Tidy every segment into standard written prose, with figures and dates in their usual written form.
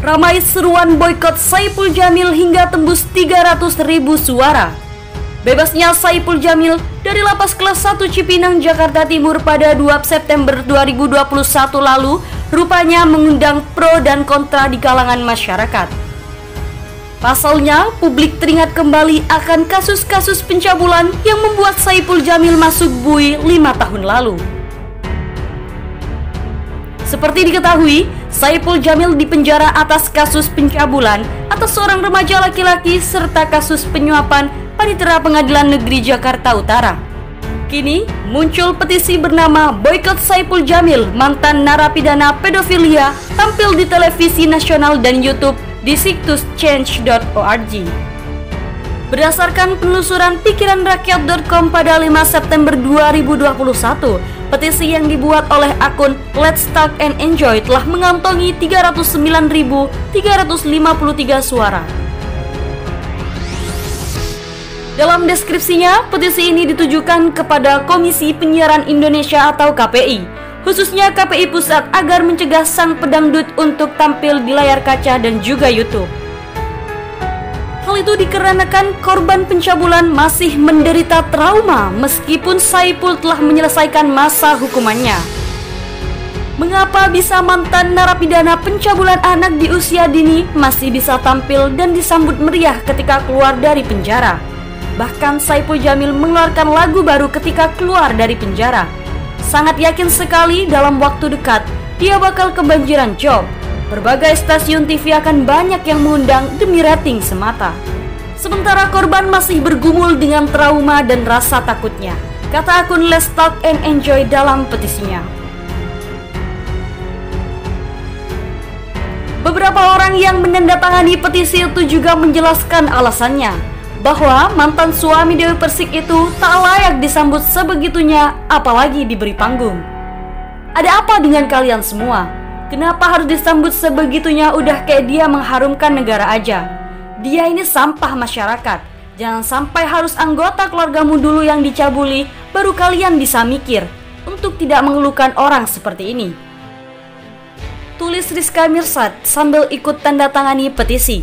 Ramai seruan boikot Saipul Jamil hingga tembus 300.000 suara. Bebasnya Saipul Jamil dari Lapas Kelas 1 Cipinang, Jakarta Timur pada 2 September 2021 lalu rupanya mengundang pro dan kontra di kalangan masyarakat. Pasalnya, publik teringat kembali akan kasus-kasus pencabulan yang membuat Saipul Jamil masuk bui 5 tahun lalu. Seperti diketahui, Saipul Jamil dipenjara atas kasus pencabulan atas seorang remaja laki-laki serta kasus penyuapan Panitera Pengadilan Negeri Jakarta Utara. Kini muncul petisi bernama Boykot Saipul Jamil, mantan narapidana pedofilia, tampil di televisi nasional dan YouTube di situs change.org. Berdasarkan penelusuran pikiranrakyat.com pada 5 September 2021, petisi yang dibuat oleh akun Let's Talk and Enjoy telah mengantongi 309.353 suara. Dalam deskripsinya, petisi ini ditujukan kepada Komisi Penyiaran Indonesia atau KPI, khususnya KPI Pusat, agar mencegah sang pedangdut untuk tampil di layar kaca dan juga YouTube. Hal itu dikarenakan korban pencabulan masih menderita trauma meskipun Saipul telah menyelesaikan masa hukumannya. Mengapa bisa mantan narapidana pencabulan anak di usia dini masih bisa tampil dan disambut meriah ketika keluar dari penjara? Bahkan Saipul Jamil mengeluarkan lagu baru ketika keluar dari penjara. Sangat yakin sekali dalam waktu dekat dia bakal kebanjiran job. Berbagai stasiun TV akan banyak yang mengundang demi rating semata. Sementara korban masih bergumul dengan trauma dan rasa takutnya, kata akun Let's Talk and Enjoy dalam petisinya. Beberapa orang yang menandatangani petisi itu juga menjelaskan alasannya, bahwa mantan suami Dewi Persik itu tak layak disambut sebegitunya, apalagi diberi panggung. Ada apa dengan kalian semua? Kenapa harus disambut sebegitunya? Udah kayak dia mengharumkan negara aja. Dia ini sampah masyarakat. Jangan sampai harus anggota keluargamu dulu yang dicabuli, baru kalian bisa mikir untuk tidak mengeluhkan orang seperti ini. Tulis Rizka Mirsad sambil ikut tanda tangani petisi.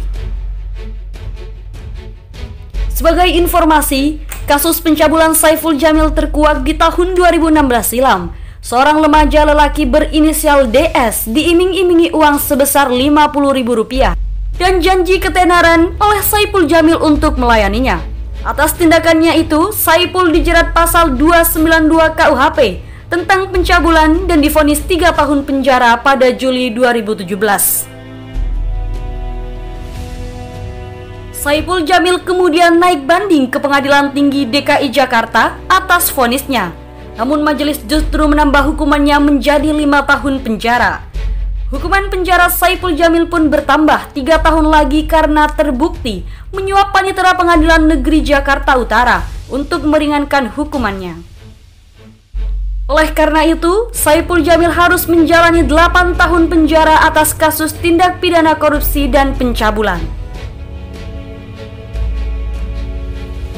Sebagai informasi, kasus pencabulan Saipul Jamil terkuak di tahun 2016 silam. Seorang remaja lelaki berinisial DS diiming-imingi uang sebesar Rp50.000 dan janji ketenaran oleh Saipul Jamil untuk melayaninya. Atas tindakannya itu, Saipul dijerat pasal 292 KUHP tentang pencabulan dan divonis 3 tahun penjara pada Juli 2017. Saipul Jamil kemudian naik banding ke Pengadilan Tinggi DKI Jakarta atas vonisnya. Namun majelis justru menambah hukumannya menjadi 5 tahun penjara. Hukuman penjara Saipul Jamil pun bertambah 3 tahun lagi karena terbukti menyuap Panitera Pengadilan Negeri Jakarta Utara untuk meringankan hukumannya. Oleh karena itu, Saipul Jamil harus menjalani 8 tahun penjara atas kasus tindak pidana korupsi dan pencabulan.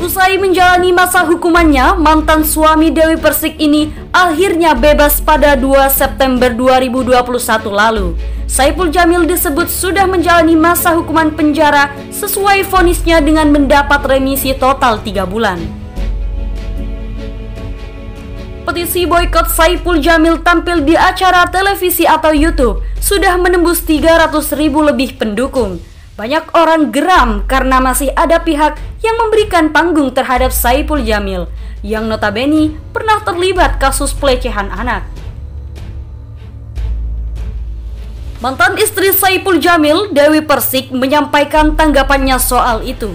Usai menjalani masa hukumannya, mantan suami Dewi Persik ini akhirnya bebas pada 2 September 2021 lalu. Saipul Jamil disebut sudah menjalani masa hukuman penjara sesuai vonisnya dengan mendapat remisi total 3 bulan. Petisi boykot Saipul Jamil tampil di acara televisi atau YouTube sudah menembus 300.000 lebih pendukung. Banyak orang geram karena masih ada pihak yang memberikan panggung terhadap Saipul Jamil yang notabene pernah terlibat kasus pelecehan anak. Mantan istri Saipul Jamil, Dewi Persik, menyampaikan tanggapannya soal itu.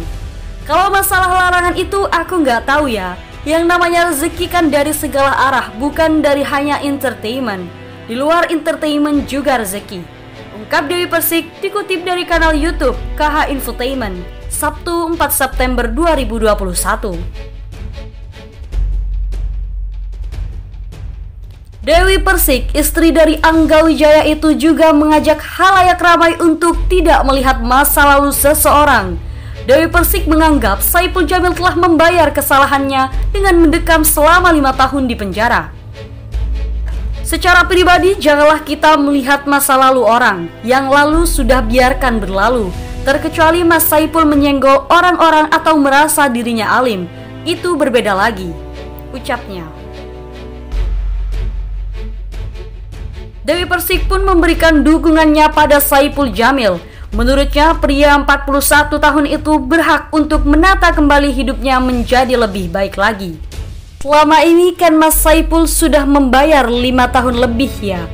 Kalau masalah larangan itu aku nggak tahu ya. Yang namanya rezeki kan dari segala arah, bukan dari hanya entertainment. Di luar entertainment juga rezeki. Ungkap Dewi Persik dikutip dari kanal YouTube KH Infotainment, Sabtu 4 September 2021. Dewi Persik, istri dari Angga Wijaya itu juga mengajak khalayak ramai untuk tidak melihat masa lalu seseorang. Dewi Persik menganggap Saipul Jamil telah membayar kesalahannya dengan mendekam selama 5 tahun di penjara. Secara pribadi, janganlah kita melihat masa lalu orang. Yang lalu sudah biarkan berlalu. Terkecuali Mas Saipul menyenggol orang-orang atau merasa dirinya alim. Itu berbeda lagi, ucapnya. Dewi Persik pun memberikan dukungannya pada Saipul Jamil. Menurutnya, pria 41 tahun itu berhak untuk menata kembali hidupnya menjadi lebih baik lagi. Selama ini kan Mas Saipul sudah membayar 5 tahun lebih ya.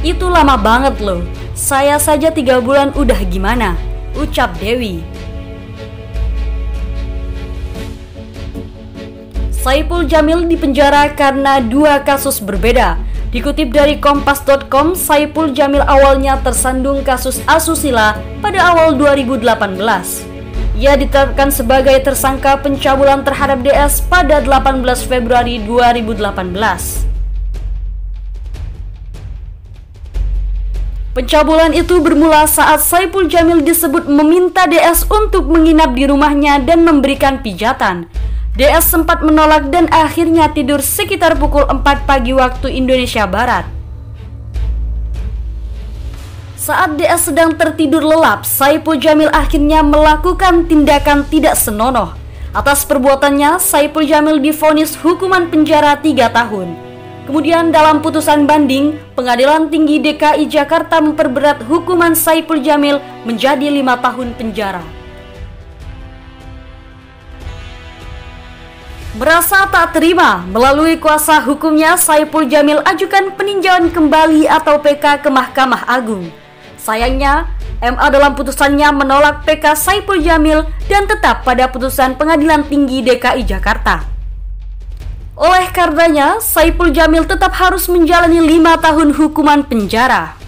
Itu lama banget loh. Saya saja 3 bulan udah gimana, ucap Dewi. Saipul Jamil dipenjara karena 2 kasus berbeda. Dikutip dari kompas.com, Saipul Jamil awalnya tersandung kasus asusila pada awal 2018. Ia ditetapkan sebagai tersangka pencabulan terhadap DS pada 18 Februari 2018. Pencabulan itu bermula saat Saipul Jamil disebut meminta DS untuk menginap di rumahnya dan memberikan pijatan. DS sempat menolak dan akhirnya tidur sekitar pukul 4 pagi waktu Indonesia Barat. Saat DS sedang tertidur lelap, Saipul Jamil akhirnya melakukan tindakan tidak senonoh. Atas perbuatannya, Saipul Jamil divonis hukuman penjara 3 tahun. Kemudian dalam putusan banding, Pengadilan Tinggi DKI Jakarta memperberat hukuman Saipul Jamil menjadi 5 tahun penjara. Merasa tak terima, melalui kuasa hukumnya Saipul Jamil ajukan peninjauan kembali atau PK ke Mahkamah Agung. Sayangnya, MA dalam putusannya menolak PK Saipul Jamil dan tetap pada putusan Pengadilan Tinggi DKI Jakarta. Oleh karenanya, Saipul Jamil tetap harus menjalani 5 tahun hukuman penjara.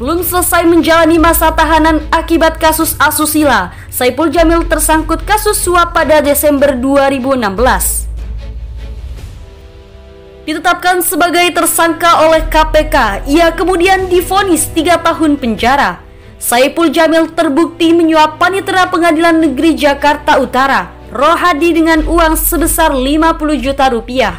Belum selesai menjalani masa tahanan akibat kasus asusila, Saipul Jamil tersangkut kasus suap pada Desember 2016. Ditetapkan sebagai tersangka oleh KPK, ia kemudian divonis 3 tahun penjara. Saipul Jamil terbukti menyuap Panitera Pengadilan Negeri Jakarta Utara, Rohadi dengan uang sebesar 50 juta rupiah.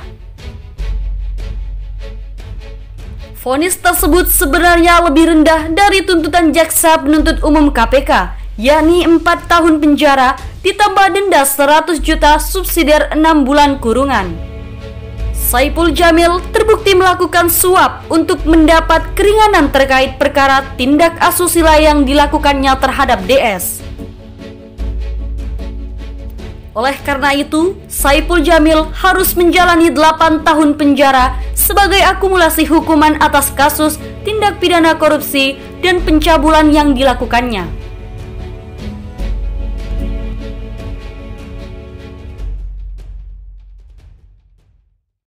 Vonis tersebut sebenarnya lebih rendah dari tuntutan jaksa penuntut umum KPK, yakni 4 tahun penjara ditambah denda 100 juta subsidiar 6 bulan kurungan. Saipul Jamil terbukti melakukan suap untuk mendapat keringanan terkait perkara tindak asusila yang dilakukannya terhadap DS. Oleh karena itu, Saipul Jamil harus menjalani 8 tahun penjara sebagai akumulasi hukuman atas kasus tindak pidana korupsi dan pencabulan yang dilakukannya.